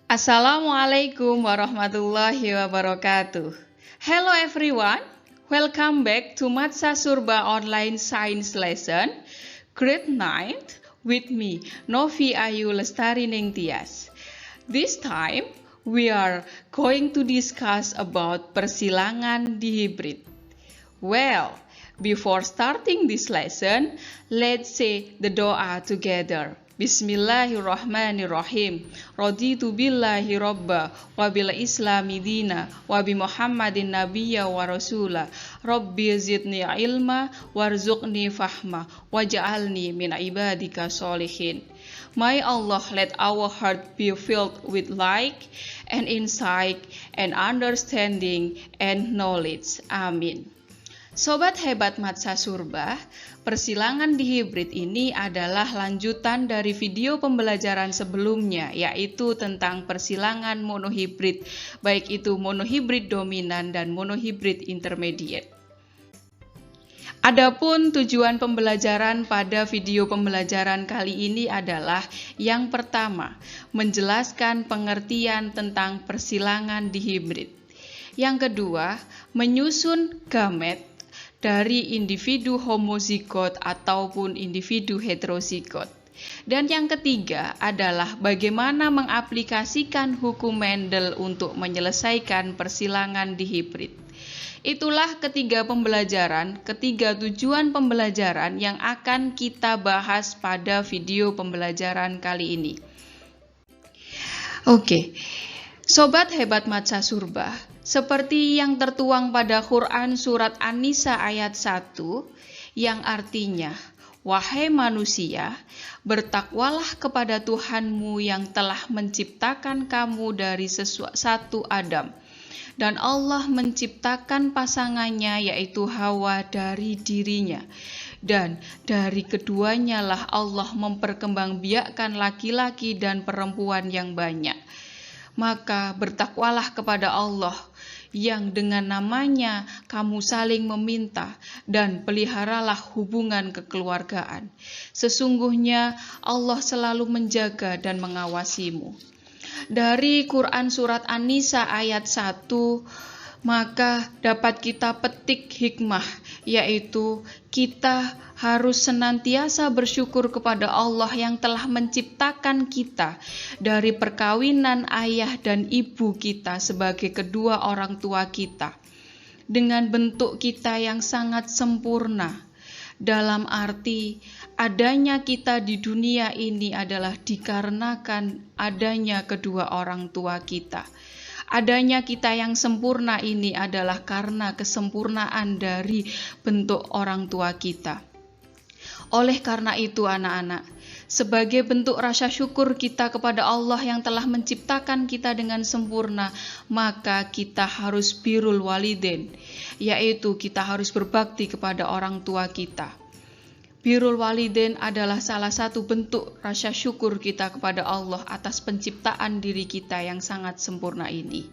Assalamualaikum warahmatullahi wabarakatuh. Hello everyone, welcome back to Matsa Surba Online Science Lesson, Grade 9 with me, Novi Ayu Lestari Ningtyas. This time, we are going to discuss about persilangan dihibrid. Well, before starting this lesson, let's say the doa together. Bismillahirrahmanirrahim. Raditu billahi robba wa bil islami dina wa bi Muhammadin nabiyya wa rasula. Rabbi zidni ilma warzuqni fahma waj'alni min ibadika sholihin. May Allah let our heart be filled with light and insight and understanding and knowledge. Amin. Sobat hebat Matsa Surba, persilangan dihibrid ini adalah lanjutan dari video pembelajaran sebelumnya, yaitu tentang persilangan monohibrid, baik itu monohibrid dominan dan monohibrid intermediate. Adapun tujuan pembelajaran pada video pembelajaran kali ini adalah yang pertama, menjelaskan pengertian tentang persilangan dihibrid. Yang kedua, menyusun gamet dari individu homozigot ataupun individu heterozigot. Dan yang ketiga adalah bagaimana mengaplikasikan hukum Mendel untuk menyelesaikan persilangan dihibrid. Itulah ketiga tujuan pembelajaran yang akan kita bahas pada video pembelajaran kali ini. Oke, Sobat hebat Matsa Surba, seperti yang tertuang pada Quran surat An-Nisa ayat 1, yang artinya, wahai manusia, bertakwalah kepada Tuhanmu yang telah menciptakan kamu dari satu Adam. Dan Allah menciptakan pasangannya yaitu Hawa dari dirinya. Dan dari keduanya lah Allah memperkembangbiakkan laki-laki dan perempuan yang banyak. Maka bertakwalah kepada Allah yang dengan namanya kamu saling meminta dan peliharalah hubungan kekeluargaan. Sesungguhnya Allah selalu menjaga dan mengawasimu. Dari Quran surat An-Nisa ayat 1, maka dapat kita petik hikmah, yaitu kita harus senantiasa bersyukur kepada Allah yang telah menciptakan kita dari perkawinan ayah dan ibu kita sebagai kedua orang tua kita, dengan bentuk kita yang sangat sempurna. Dalam arti, adanya kita di dunia ini adalah dikarenakan adanya kedua orang tua kita. Adanya kita yang sempurna ini adalah karena kesempurnaan dari bentuk orang tua kita. Oleh karena itu anak-anak, sebagai bentuk rasa syukur kita kepada Allah yang telah menciptakan kita dengan sempurna, maka kita harus birrul walidain, yaitu kita harus berbakti kepada orang tua kita. Birrul walidain adalah salah satu bentuk rasa syukur kita kepada Allah atas penciptaan diri kita yang sangat sempurna ini.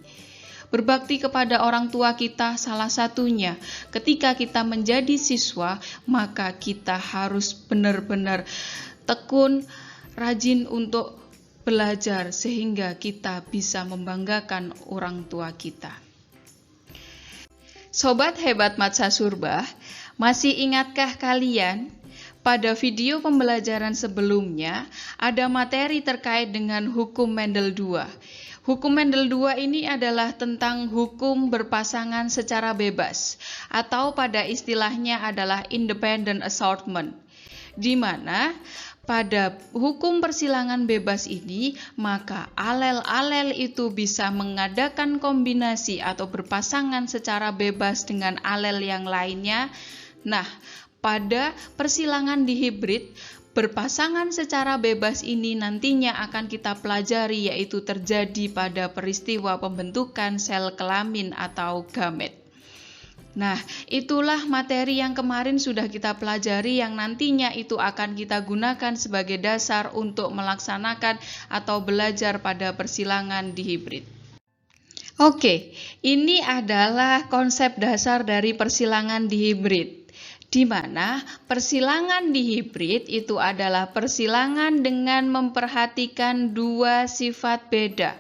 Berbakti kepada orang tua kita salah satunya ketika kita menjadi siswa, maka kita harus benar-benar tekun, rajin untuk belajar sehingga kita bisa membanggakan orang tua kita. Sobat hebat Matsa Surba, masih ingatkah kalian pada video pembelajaran sebelumnya ada materi terkait dengan hukum Mendel II. Hukum Mendel II ini adalah tentang hukum berpasangan secara bebas, atau pada istilahnya adalah independent assortment, di mana pada hukum persilangan bebas ini, maka alel-alel itu bisa mengadakan kombinasi atau berpasangan secara bebas dengan alel yang lainnya. Nah, pada persilangan dihibrid, berpasangan secara bebas ini nantinya akan kita pelajari, yaitu terjadi pada peristiwa pembentukan sel kelamin atau gamet. Nah, itulah materi yang kemarin sudah kita pelajari yang nantinya itu akan kita gunakan sebagai dasar untuk melaksanakan atau belajar pada persilangan dihibrid. Oke, ini adalah konsep dasar dari persilangan dihibrid. Di mana persilangan dihibrid itu adalah persilangan dengan memperhatikan dua sifat beda.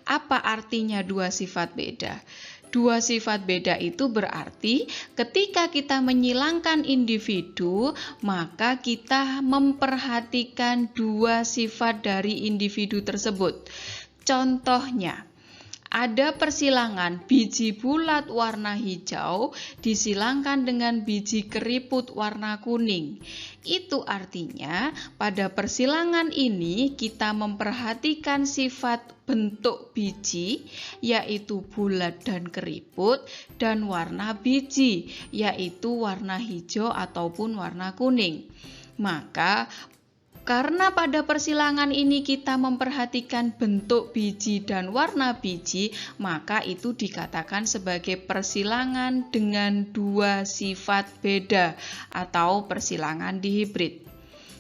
Apa artinya dua sifat beda? Dua sifat beda itu berarti ketika kita menyilangkan individu, maka kita memperhatikan dua sifat dari individu tersebut. Contohnya, ada persilangan biji bulat warna hijau disilangkan dengan biji keriput warna kuning. Itu artinya pada persilangan ini kita memperhatikan sifat bentuk biji, yaitu bulat dan keriput, dan warna biji, yaitu warna hijau ataupun warna kuning. Maka karena pada persilangan ini kita memperhatikan bentuk biji dan warna biji, maka itu dikatakan sebagai persilangan dengan dua sifat beda atau persilangan dihibrid.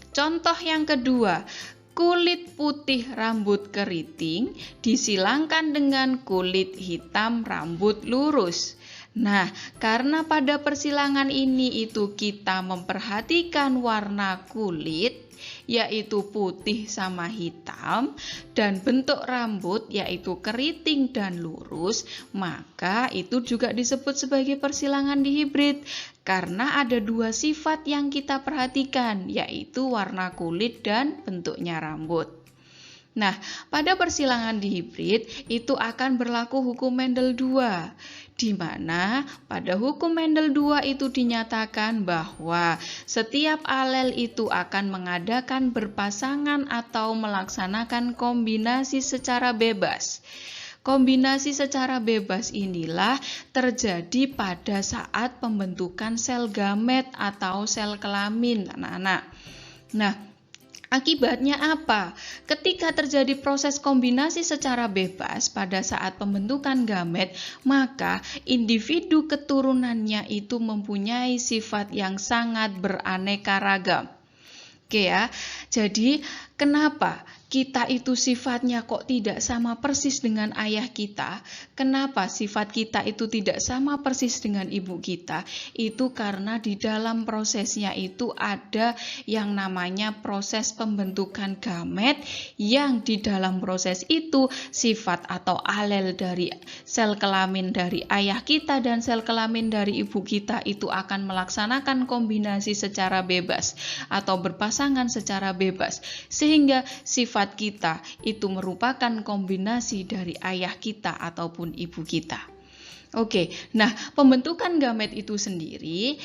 Contoh yang kedua, kulit putih rambut keriting disilangkan dengan kulit hitam rambut lurus. Nah, karena pada persilangan ini itu kita memperhatikan warna kulit, yaitu putih sama hitam, dan bentuk rambut yaitu keriting dan lurus, maka itu juga disebut sebagai persilangan dihibrid karena ada dua sifat yang kita perhatikan, yaitu warna kulit dan bentuknya rambut. Nah, pada persilangan dihibrid itu akan berlaku hukum Mendel 2, di mana pada hukum Mendel 2 itu dinyatakan bahwa setiap alel itu akan mengadakan berpasangan atau melaksanakan kombinasi secara bebas. Kombinasi secara bebas inilah terjadi pada saat pembentukan sel gamet atau sel kelamin, anak-anak. Nah, akibatnya apa? Ketika terjadi proses kombinasi secara bebas pada saat pembentukan gamet, maka individu keturunannya itu mempunyai sifat yang sangat beraneka ragam. Oke ya, jadi kenapa kita itu sifatnya kok tidak sama persis dengan ayah kita? Kenapa sifat kita itu tidak sama persis dengan ibu kita? Itu karena di dalam prosesnya itu ada yang namanya proses pembentukan gamet, yang di dalam proses itu sifat atau alel dari sel kelamin dari ayah kita dan sel kelamin dari ibu kita itu akan melaksanakan kombinasi secara bebas atau berpasangan secara bebas, sehingga sifat kita itu merupakan kombinasi dari ayah kita ataupun ibu kita. Oke, nah pembentukan gamet itu sendiri,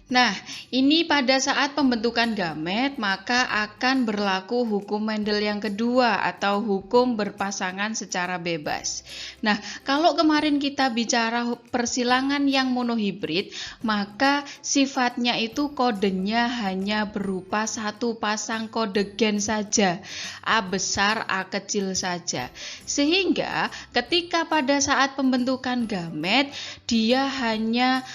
nah ini pada saat pembentukan gamet maka akan berlaku hukum Mendel yang kedua atau hukum berpasangan secara bebas. Nah, kalau kemarin kita bicara persilangan yang monohibrid, maka sifatnya itu kodenya hanya berupa satu pasang kode gen saja, A besar, A kecil saja. Sehingga ketika pada saat pembentukan gamet, dia hanya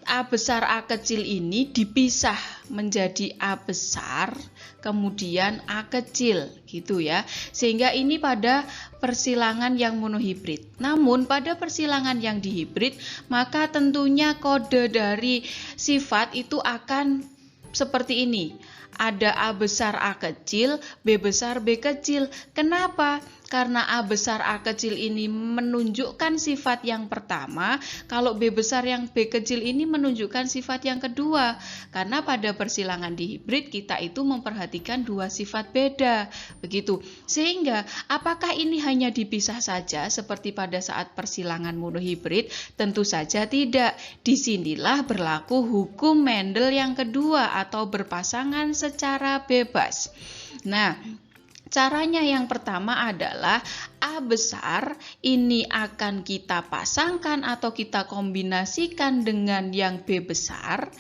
A besar A kecil ini dipisah menjadi A besar kemudian A kecil gitu ya, sehingga ini pada persilangan yang monohibrid. Namun pada persilangan yang dihibrid maka tentunya kode dari sifat itu akan seperti ini. Ada A besar A kecil, B besar B kecil. Kenapa? Karena A besar A kecil ini menunjukkan sifat yang pertama, kalau B besar yang B kecil ini menunjukkan sifat yang kedua. Karena pada persilangan dihibrid kita itu memperhatikan dua sifat beda. Begitu. Sehingga apakah ini hanya dipisah saja seperti pada saat persilangan monohibrid? Tentu saja tidak. Disinilah berlaku hukum Mendel yang kedua atau berpasangan secara bebas. Nah, caranya yang pertama adalah A besar ini akan kita pasangkan atau kita kombinasikan dengan yang B besar.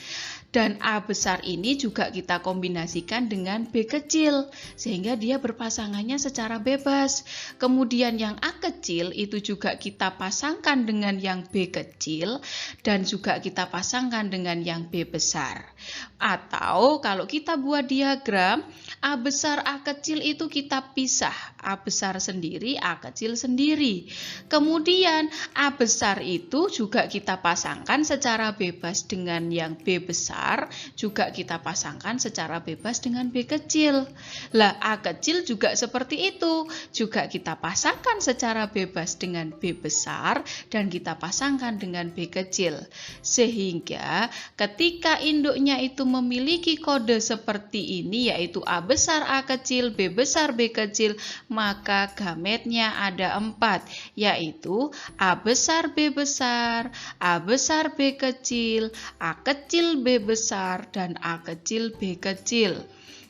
Dan A besar ini juga kita kombinasikan dengan B kecil, sehingga dia berpasangannya secara bebas. Kemudian yang A kecil itu juga kita pasangkan dengan yang B kecil, dan juga kita pasangkan dengan yang B besar. Atau kalau kita buat diagram, A besar A kecil itu kita pisah A besar sendiri, A kecil sendiri. Kemudian A besar itu juga kita pasangkan secara bebas dengan yang B besar, juga kita pasangkan secara bebas dengan B kecil. Lah, A kecil juga seperti itu, juga kita pasangkan secara bebas dengan B besar dan kita pasangkan dengan B kecil. Sehingga ketika induknya itu memiliki kode seperti ini, yaitu A besar A kecil, B besar B kecil, maka gametnya ada 4, yaitu A besar B besar, A besar B kecil, A kecil B besar, dan A kecil B kecil.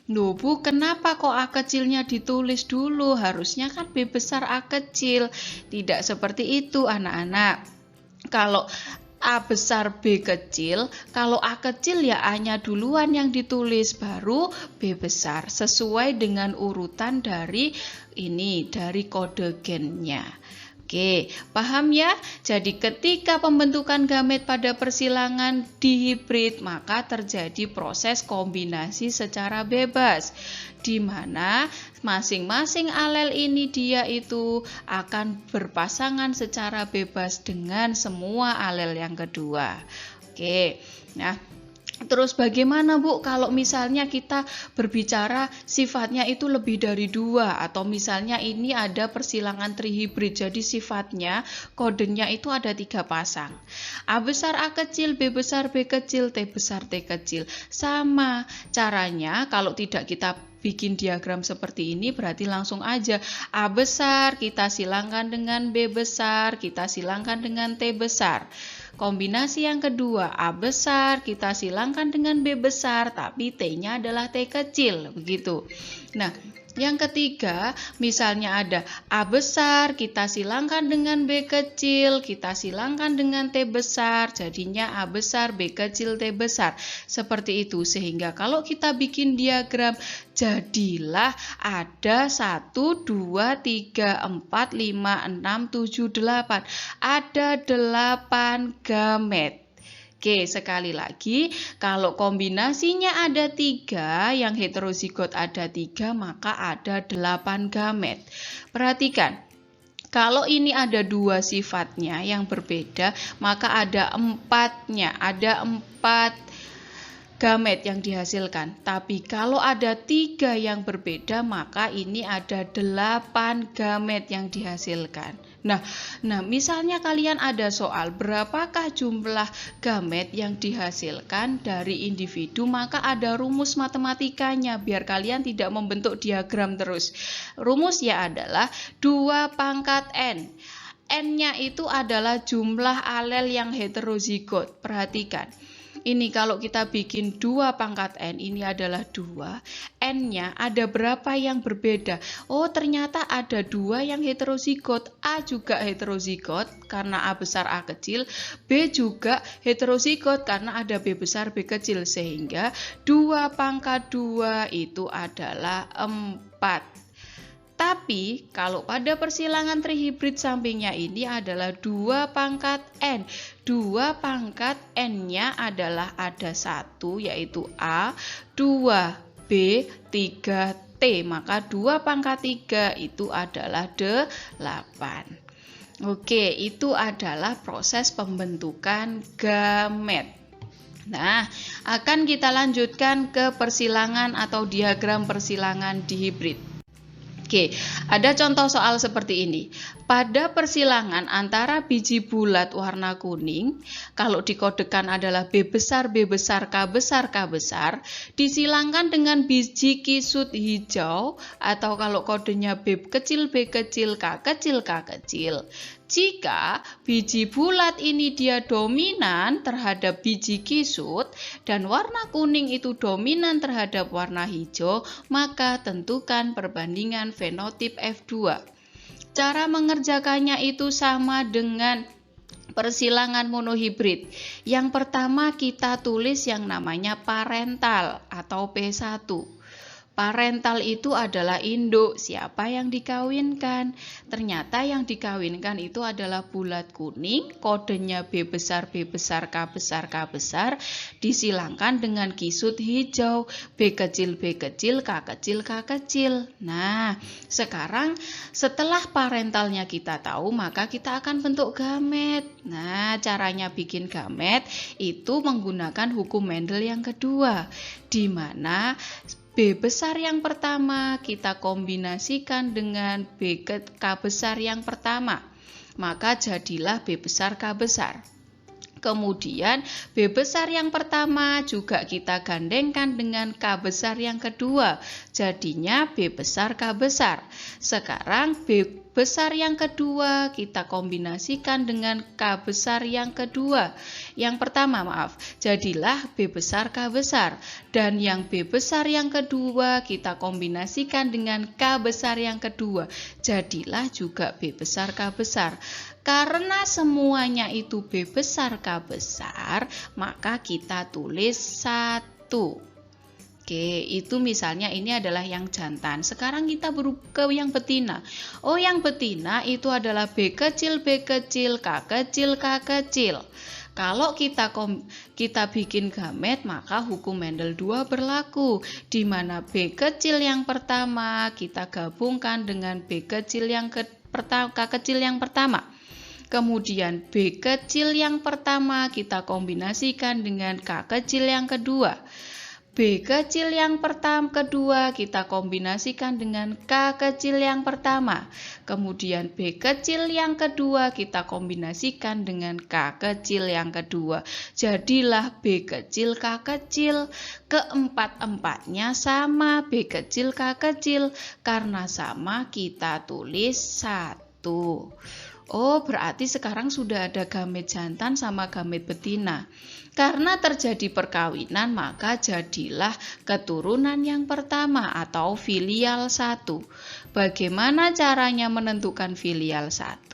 Loh Bu, kenapa kok A kecilnya ditulis dulu? Harusnya kan B besar A kecil. Tidak seperti itu anak-anak. Kalau A besar B kecil, kalau A kecil ya A-nya duluan yang ditulis, baru B besar, sesuai dengan urutan dari kode gennya. Oke, paham ya? Jadi ketika pembentukan gamet pada persilangan dihibrid, maka terjadi proses kombinasi secara bebas, di mana masing-masing alel ini dia itu akan berpasangan secara bebas dengan semua alel yang kedua. Oke, nah terus bagaimana Bu kalau misalnya kita berbicara sifatnya itu lebih dari 2, atau misalnya ini ada persilangan trihibrid, jadi sifatnya kodenya itu ada 3 pasang. A besar A kecil, B besar B kecil, T besar T kecil. Sama caranya, kalau tidak kita bikin diagram seperti ini berarti langsung aja A besar kita silangkan dengan B besar, kita silangkan dengan T besar. Kombinasi yang kedua, A besar kita silangkan dengan B besar, tapi T-nya adalah T kecil, begitu. Nah, yang ketiga, misalnya ada A besar kita silangkan dengan B kecil, kita silangkan dengan T besar, jadinya A besar B kecil T besar. Seperti itu, sehingga kalau kita bikin diagram, jadilah ada 1, 2, 3, 4, 5, 6, 7, 8. Ada 8 gamet. Oke, sekali lagi, kalau kombinasinya ada 3, yang heterozigot ada 3, maka ada 8 gamet. Perhatikan, kalau ini ada 2 sifatnya yang berbeda, maka ada 4-nya, ada 4 gamet yang dihasilkan. Tapi kalau ada 3 yang berbeda, maka ini ada 8 gamet yang dihasilkan. Nah, misalnya kalian ada soal berapakah jumlah gamet yang dihasilkan dari individu, maka ada rumus matematikanya biar kalian tidak membentuk diagram terus. Rumusnya adalah 2 pangkat N. N-nya itu adalah jumlah alel yang heterozigot. Perhatikan. Ini kalau kita bikin 2 pangkat N, ini adalah 2. N-nya ada berapa yang berbeda? Oh, ternyata ada 2 yang heterozigot. A juga heterozigot karena A besar A kecil. B juga heterozigot karena ada B besar B kecil. Sehingga 2 pangkat 2 itu adalah 4. Tapi kalau pada persilangan trihibrid sampingnya ini adalah 2 pangkat N. 2 pangkat N-nya adalah ada 1 yaitu A, 2 B, 3 T. Maka 2 pangkat 3 itu adalah 8. Oke, itu adalah proses pembentukan gamet. Nah, akan kita lanjutkan ke persilangan atau diagram persilangan dihibrid. Oke, ada contoh soal seperti ini. Pada persilangan antara biji bulat warna kuning, kalau dikodekan adalah B besar, B besar, K besar, K besar, disilangkan dengan biji kisut hijau, atau kalau kodenya B kecil, K kecil, K kecil. Jika biji bulat ini dia dominan terhadap biji kisut dan warna kuning itu dominan terhadap warna hijau, maka tentukan perbandingan fenotip F2. Cara mengerjakannya itu sama dengan persilangan monohibrid. Yang pertama kita tulis yang namanya parental atau P1. Parental itu adalah induk. Siapa yang dikawinkan? Ternyata yang dikawinkan itu adalah bulat kuning, kodenya B besar, B besar, K besar, K besar, disilangkan dengan kisut hijau, B kecil, B kecil, K kecil, K kecil. Nah, sekarang setelah parentalnya kita tahu, maka kita akan bentuk gamet. Nah, caranya bikin gamet itu menggunakan hukum Mendel yang kedua, di mana B besar yang pertama kita kombinasikan dengan K besar yang pertama, maka jadilah B besar K besar. Kemudian B besar yang pertama juga kita gandengkan dengan K besar yang kedua, jadinya B besar K besar. Sekarang B besar yang kedua kita kombinasikan dengan K besar yang kedua. Yang pertama, jadilah B besar K besar. Dan yang B besar yang kedua kita kombinasikan dengan K besar yang kedua, jadilah juga B besar K besar. Karena semuanya itu B besar K besar, maka kita tulis 1. Oke, itu misalnya ini adalah yang jantan. Sekarang kita berubah ke yang betina. Oh, yang betina itu adalah B kecil, B kecil, K kecil, K kecil. Kalau kita bikin gamet, maka hukum Mendel 2 berlaku, di mana B kecil yang pertama kita gabungkan dengan B kecil yang K kecil yang pertama. Kemudian B kecil yang pertama kita kombinasikan dengan K kecil yang kedua. B kecil yang kedua kita kombinasikan dengan K kecil yang pertama. Kemudian B kecil yang kedua kita kombinasikan dengan K kecil yang kedua. Jadilah B kecil K kecil. Keempat-empatnya sama B kecil K kecil. Karena sama kita tulis 1. Oh, berarti sekarang sudah ada gamet jantan sama gamet betina. Karena terjadi perkawinan, maka jadilah keturunan yang pertama atau filial 1. Bagaimana caranya menentukan filial 1?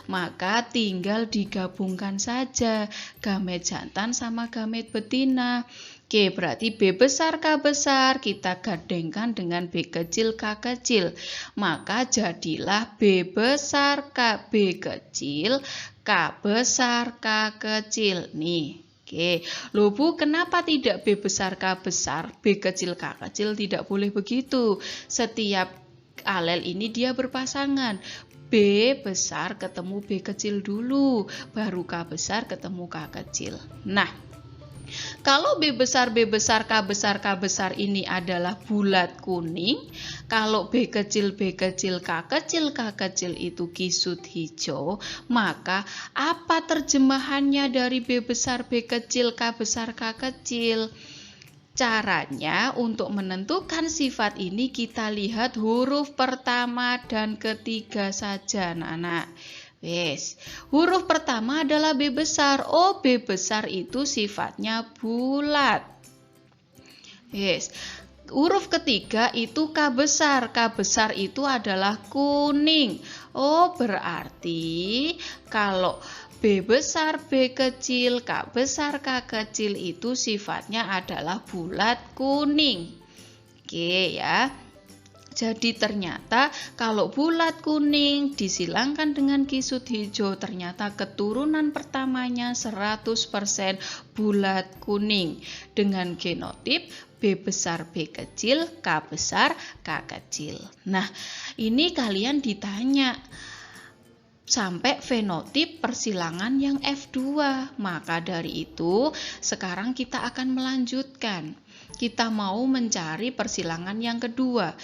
Maka tinggal digabungkan saja gamet jantan sama gamet betina. Oke, berarti B besar K besar kita gandengkan dengan B kecil K kecil. Maka jadilah B besar K B kecil, K besar K kecil. Nih. Oke, loh Bu, kenapa tidak B besar K besar, B kecil K kecil? Tidak boleh begitu. Setiap alel ini dia berpasangan. B besar ketemu B kecil dulu, baru K besar ketemu K kecil. Nah, kalau B besar, B besar, K besar, K besar ini adalah bulat kuning. Kalau B kecil, B kecil, K kecil, K kecil itu kisut hijau. Maka apa terjemahannya dari B besar, B kecil, K besar, K kecil? Caranya untuk menentukan sifat ini kita lihat huruf pertama dan ketiga saja, anak-anak. Wes, huruf pertama adalah B besar. Oh, B besar itu sifatnya bulat. Yes. Huruf ketiga itu K besar. K besar itu adalah kuning. Oh, berarti kalau B besar, B kecil, K besar, K kecil itu sifatnya adalah bulat kuning. Oke ya. Jadi ternyata kalau bulat kuning disilangkan dengan kisut hijau, ternyata keturunan pertamanya 100% bulat kuning dengan genotip B besar B kecil, K besar K kecil. Nah, ini kalian ditanya sampai fenotip persilangan yang F2. Maka dari itu sekarang kita akan melanjutkan. Kita mau mencari persilangan yang kedua.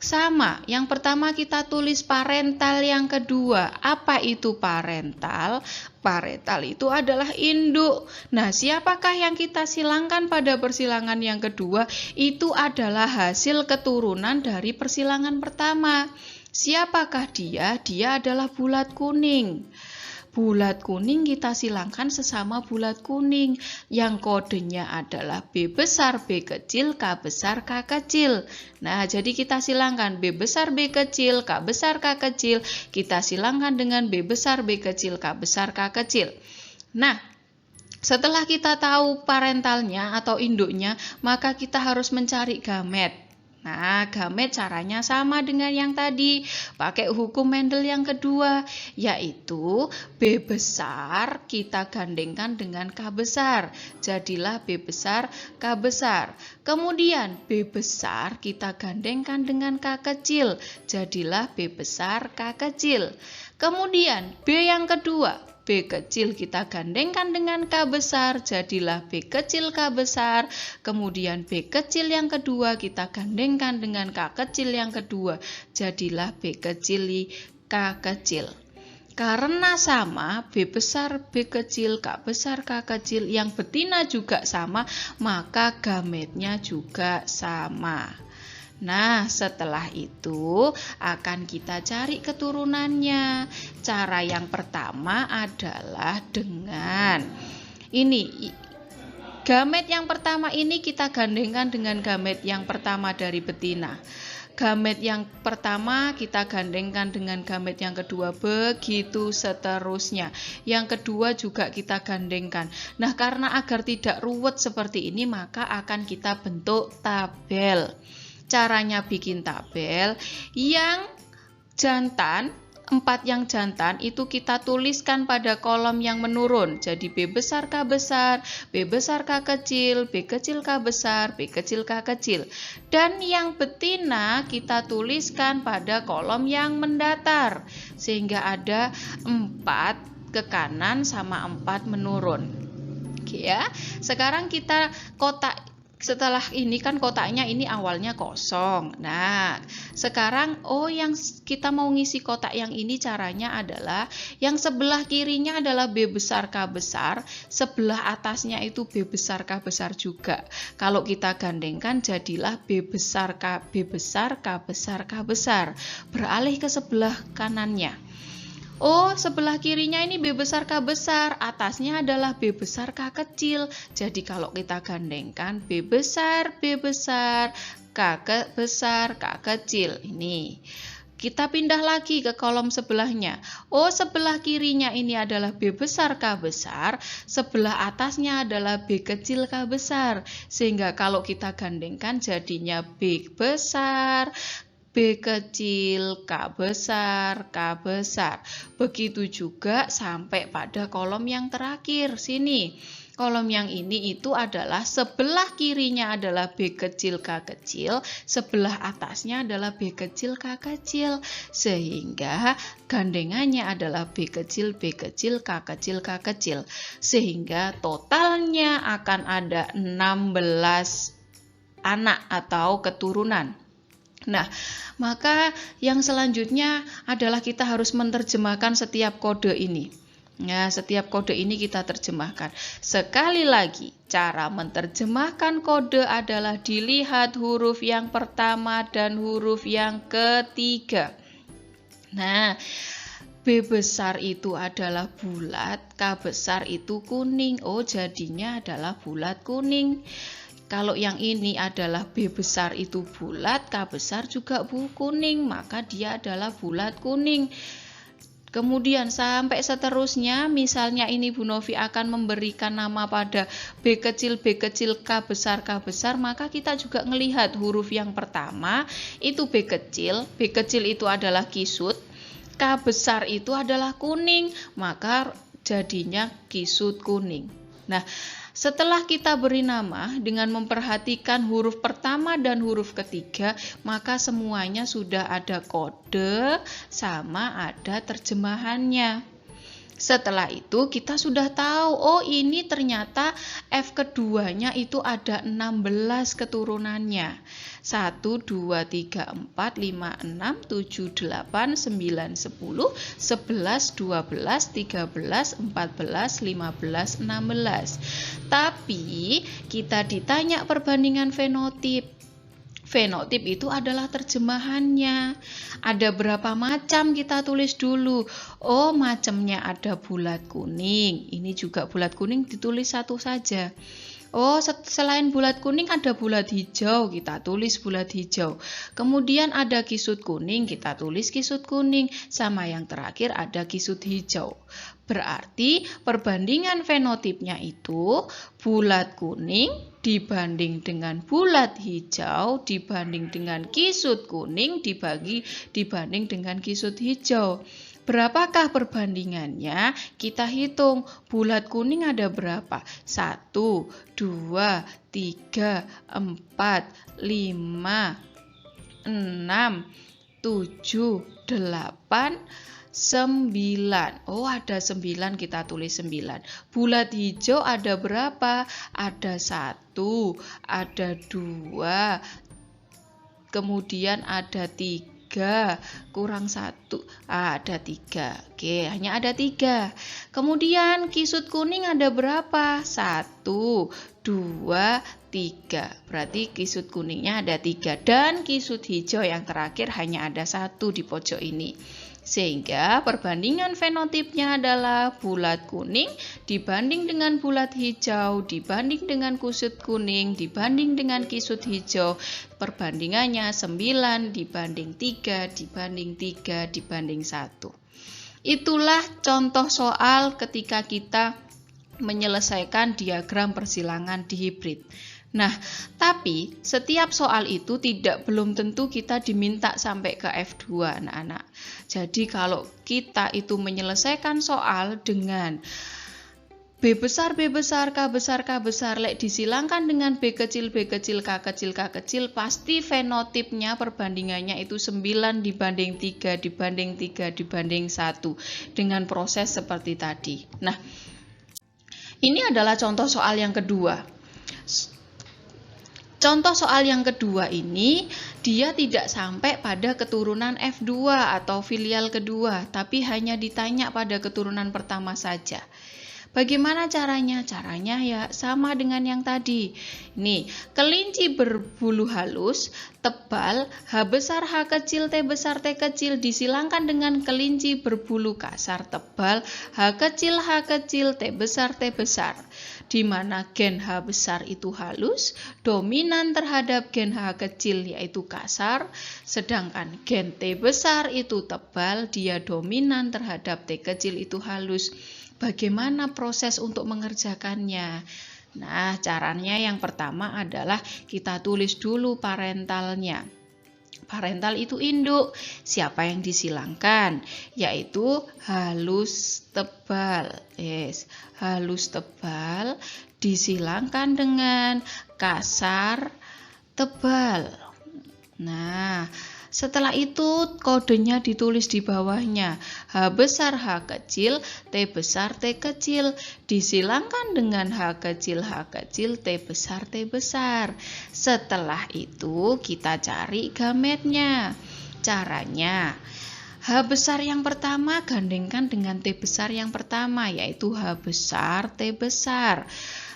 Sama, yang pertama kita tulis parental, yang kedua. Apa itu parental? Parental itu adalah induk. Nah, siapakah yang kita silangkan pada persilangan yang kedua? Itu adalah hasil keturunan dari persilangan pertama. Siapakah dia? Dia adalah bulat kuning. Bulat kuning kita silangkan sesama bulat kuning yang kodenya adalah B besar B kecil, K besar K kecil. Nah, jadi kita silangkan B besar B kecil, K besar K kecil, kita silangkan dengan B besar B kecil, K besar K kecil. Nah, setelah kita tahu parentalnya atau induknya, maka kita harus mencari gamet. Nah, gamet caranya sama dengan yang tadi, pakai hukum Mendel yang kedua, yaitu B besar kita gandengkan dengan K besar, jadilah B besar K besar. Kemudian B besar kita gandengkan dengan K kecil, jadilah B besar K kecil. Kemudian B yang kedua, B kecil kita gandengkan dengan K besar, jadilah B kecil K besar. Kemudian B kecil yang kedua kita gandengkan dengan K kecil yang kedua, jadilah B kecil K kecil. Karena sama, B besar B kecil, K besar K kecil, yang betina juga sama, maka gametnya juga sama. Nah, setelah itu akan kita cari keturunannya. Cara yang pertama adalah dengan ini. Gamet yang pertama ini kita gandengkan dengan gamet yang pertama dari betina. Gamet yang pertama kita gandengkan dengan gamet yang kedua, begitu seterusnya. Yang kedua juga kita gandengkan. Nah, karena agar tidak ruwet seperti ini, maka akan kita bentuk tabel. Caranya bikin tabel, yang jantan, 4 yang jantan itu kita tuliskan pada kolom yang menurun. Jadi B besar K besar, B besar K kecil, B kecil K besar, B kecil K kecil. Dan yang betina kita tuliskan pada kolom yang mendatar. Sehingga ada 4 ke kanan sama 4 menurun. Oke ya. Sekarang kita kotak. Setelah ini kan kotaknya ini awalnya kosong. Nah, sekarang yang kita mau ngisi kotak yang ini caranya adalah yang sebelah kirinya adalah B besar K besar, sebelah atasnya itu B besar K besar juga. Kalau kita gandengkan jadilah B besar K besar, K besar, K besar. Beralih ke sebelah kanannya. Sebelah kirinya ini B besar K besar, atasnya adalah B besar K kecil. Jadi kalau kita gandengkan B besar, K besar, K kecil. Ini. Kita pindah lagi ke kolom sebelahnya. Sebelah kirinya ini adalah B besar K besar, sebelah atasnya adalah B kecil K besar. Sehingga kalau kita gandengkan jadinya B besar, B kecil, K besar, K besar. Begitu juga sampai pada kolom yang terakhir. Sini. Kolom yang ini itu adalah sebelah kirinya adalah B kecil, K kecil. Sebelah atasnya adalah B kecil, K kecil. Sehingga gandengannya adalah B kecil, K kecil, K kecil. Sehingga totalnya akan ada 16 anak atau keturunan. Nah, maka yang selanjutnya adalah kita harus menerjemahkan setiap kode ini. Nah, setiap kode ini kita terjemahkan. Sekali lagi, cara menerjemahkan kode adalah dilihat huruf yang pertama dan huruf yang ketiga. Nah, B besar itu adalah bulat, K besar itu kuning. Jadinya adalah bulat kuning. Kalau yang ini adalah B besar itu bulat, K besar juga kuning, maka dia adalah bulat kuning. Kemudian sampai seterusnya, misalnya ini Bu Novi akan memberikan nama pada B kecil, K besar, maka kita juga melihat huruf yang pertama itu B kecil itu adalah kisut, K besar itu adalah kuning, maka jadinya kisut kuning. Nah, setelah kita beri nama dengan memperhatikan huruf pertama dan huruf ketiga, maka semuanya sudah ada kode sama ada terjemahannya. Setelah itu kita sudah tahu, ini ternyata F keduanya itu ada 16 keturunannya. 1, 2, 3, 4, 5, 6, 7, 8, 9, 10, 11, 12, 13, 14, 15, 16. Tapi kita ditanya perbandingan fenotip. Fenotip itu adalah terjemahannya. Ada berapa macam kita tulis dulu. Macamnya ada bulat kuning. Ini juga bulat kuning ditulis satu saja. Oh, selain bulat kuning ada bulat hijau, kita tulis bulat hijau. Kemudian ada kisut kuning, kita tulis kisut kuning. Sama yang terakhir ada kisut hijau. Berarti perbandingan fenotipnya itu bulat kuning dibanding dengan bulat hijau dibanding dengan kisut kuning dibanding dengan kisut hijau. Berapakah perbandingannya? Kita hitung. Bulat kuning ada berapa? 1, 2, 3, 4, 5, 6, 7, 8, 9. Oh, ada 9, kita tulis 9. Bulat hijau ada berapa? Ada 1, ada 2, kemudian ada 3. Kurang 1, ada 3. Oke, hanya ada 3. Kemudian kisut kuning ada berapa? 1, 2, 3. Berarti kisut kuningnya ada 3. Dan kisut hijau yang terakhir hanya ada 1 di pojok ini. Sehingga perbandingan fenotipnya adalah bulat kuning dibanding dengan bulat hijau, dibanding dengan kisut kuning, dibanding dengan kisut hijau. Perbandingannya 9 dibanding 3, dibanding 3, dibanding 1. Itulah contoh soal ketika kita menyelesaikan diagram persilangan dihibrid. Nah, tapi setiap soal itu belum tentu kita diminta sampai ke F2, anak-anak. Jadi kalau kita itu menyelesaikan soal dengan B besar, B besar, K besar, K besar, disilangkan dengan B kecil, B kecil, K kecil, K kecil, pasti fenotipnya perbandingannya itu 9 dibanding 3, dibanding 3, dibanding 1. Dengan proses seperti tadi. Nah, ini adalah contoh soal yang kedua. Contoh soal yang kedua ini, dia tidak sampai pada keturunan F2 atau filial kedua, tapi hanya ditanya pada keturunan pertama saja. Bagaimana caranya? Caranya ya sama dengan yang tadi. Nih, kelinci berbulu halus, tebal, H besar, H kecil, T besar, T kecil disilangkan dengan kelinci berbulu kasar, tebal, H kecil, T besar, T besar. Di mana gen H besar itu halus, dominan terhadap gen H kecil yaitu kasar, sedangkan gen T besar itu tebal, dia dominan terhadap T kecil itu halus. Bagaimana proses untuk mengerjakannya? Nah, caranya yang pertama adalah kita tulis dulu parentalnya. Parental itu induk. Siapa yang disilangkan? Yaitu halus tebal. Yes, halus tebal disilangkan dengan kasar tebal. Nah, setelah itu kodenya ditulis di bawahnya. H besar, H kecil, T besar, T kecil. Disilangkan dengan H kecil, T besar, T besar. Setelah itu kita cari gametnya. Caranya, H besar yang pertama gandengkan dengan T besar yang pertama, yaitu H besar, T besar.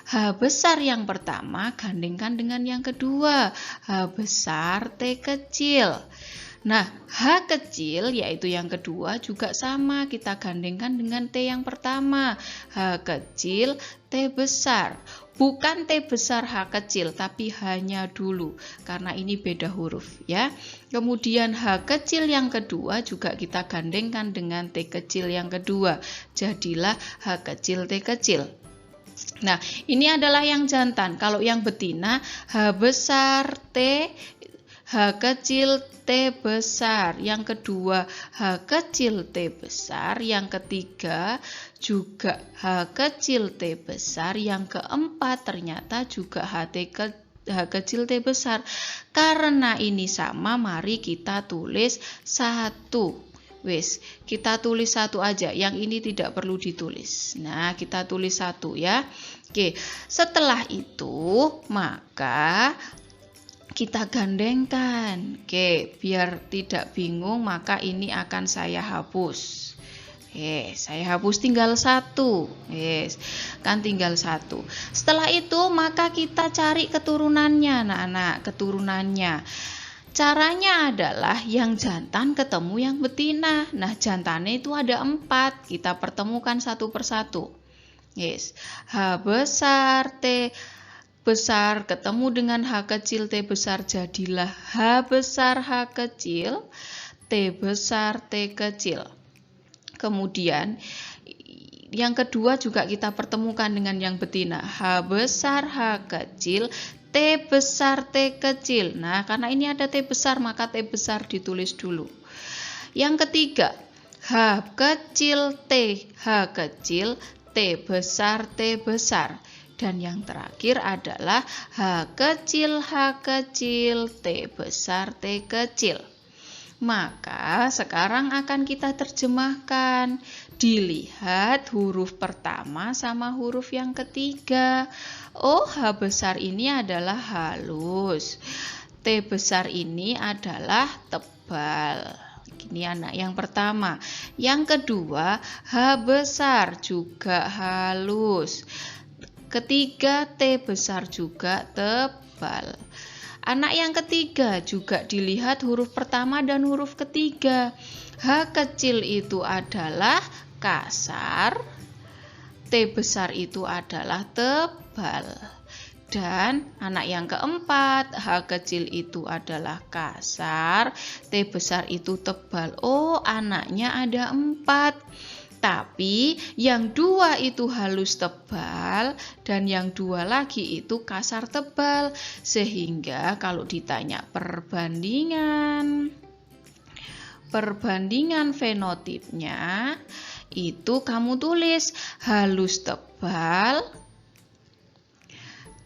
H besar yang pertama gandengkan dengan yang kedua, H besar, T kecil. Nah, H kecil yaitu yang kedua juga sama, kita gandengkan dengan T yang pertama, H kecil, T besar. Bukan T besar H kecil, tapi hanya dulu, karena ini beda huruf ya. Kemudian H kecil yang kedua juga kita gandengkan dengan T kecil yang kedua, jadilah H kecil, T kecil. Nah, ini adalah yang jantan. Kalau yang betina, H besar T, H kecil T besar. Yang kedua, H kecil T besar. Yang ketiga, juga H kecil T besar. Yang keempat, ternyata juga H kecil T besar. Karena ini sama, mari kita tulis 1. Wes, kita tulis 1 aja, yang ini tidak perlu ditulis. Nah, kita tulis 1 ya. Oke, setelah itu maka kita gandengkan. Oke, biar tidak bingung maka ini akan saya hapus. Oke, saya hapus tinggal 1. Yes, kan tinggal 1. Setelah itu maka kita cari keturunannya, anak-anak, keturunannya. Caranya adalah yang jantan ketemu yang betina. Nah, jantannya itu ada 4. Kita pertemukan satu persatu. Yes. H besar T besar ketemu dengan H kecil T besar, jadilah H besar H kecil, T besar T kecil. Kemudian yang kedua juga kita pertemukan dengan yang betina, H besar H kecil, T besar T kecil. Nah, karena ini ada T besar, maka T besar ditulis dulu. Yang ketiga, H kecil T, H kecil, T besar T besar. Dan yang terakhir adalah H kecil T besar T kecil. Maka sekarang akan kita terjemahkan. Dilihat huruf pertama sama huruf yang ketiga. Oh, H besar ini adalah halus. T besar ini adalah tebal. Ini anak yang pertama. Yang kedua, H besar juga halus. Ketiga, T besar juga tebal. Anak yang ketiga juga dilihat huruf pertama dan huruf ketiga. H kecil itu adalah kasar, T besar itu adalah tebal. Dan anak yang keempat, H kecil itu adalah kasar, T besar itu tebal. Oh, anaknya ada 4. Tapi yang 2 itu halus tebal dan yang 2 lagi itu kasar tebal. Sehingga kalau ditanya perbandingan fenotipnya, itu kamu tulis halus tebal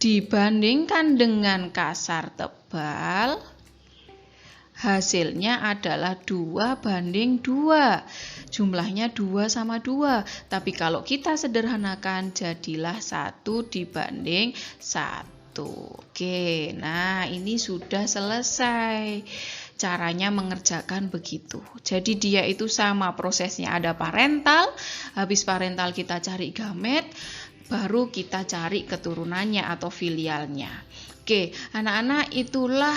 dibandingkan dengan kasar tebal. Hasilnya adalah 2:2. Jumlahnya 2:2. Tapi kalau kita sederhanakan jadilah 1:1. Oke, nah ini sudah selesai. Caranya mengerjakan begitu. Jadi dia itu sama prosesnya, ada parental, habis parental kita cari gamet, baru kita cari keturunannya atau filialnya. Oke, anak-anak, itulah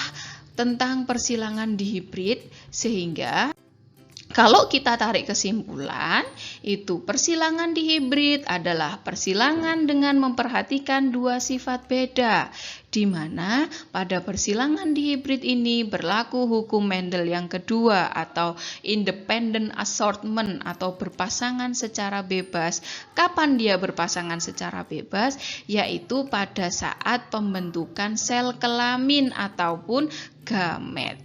tentang persilangan dihibrid, sehingga kalau kita tarik kesimpulan, itu persilangan dihibrid adalah persilangan dengan memperhatikan 2 sifat beda, di mana pada persilangan dihibrid ini berlaku hukum Mendel yang kedua atau independent assortment atau berpasangan secara bebas. Kapan dia berpasangan secara bebas? Yaitu pada saat pembentukan sel kelamin ataupun gamet.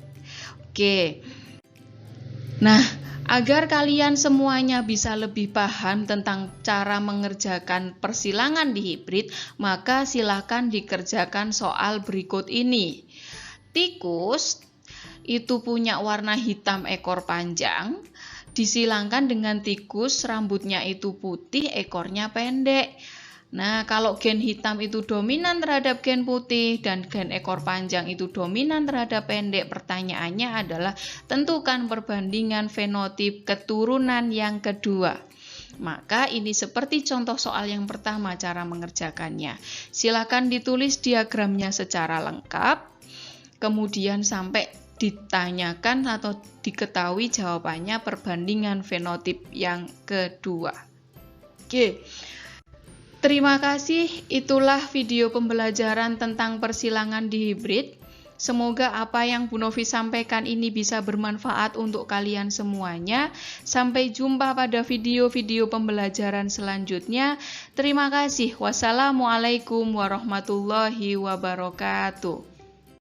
Oke. Nah, agar kalian semuanya bisa lebih paham tentang cara mengerjakan persilangan dihibrid, maka silakan dikerjakan soal berikut ini. Tikus itu punya warna hitam, ekor panjang, disilangkan dengan tikus rambutnya itu putih, ekornya pendek. Nah, kalau gen hitam itu dominan terhadap gen putih dan gen ekor panjang itu dominan terhadap pendek, pertanyaannya adalah tentukan perbandingan fenotip keturunan yang kedua. Maka ini seperti contoh soal yang pertama cara mengerjakannya. Silakan ditulis diagramnya secara lengkap, kemudian sampai ditanyakan atau diketahui jawabannya perbandingan fenotip yang kedua. Oke. Terima kasih, itulah video pembelajaran tentang persilangan dihibrid. Semoga apa yang Bu Novi sampaikan ini bisa bermanfaat untuk kalian semuanya. Sampai jumpa pada video-video pembelajaran selanjutnya. Terima kasih. Wassalamualaikum warahmatullahi wabarakatuh.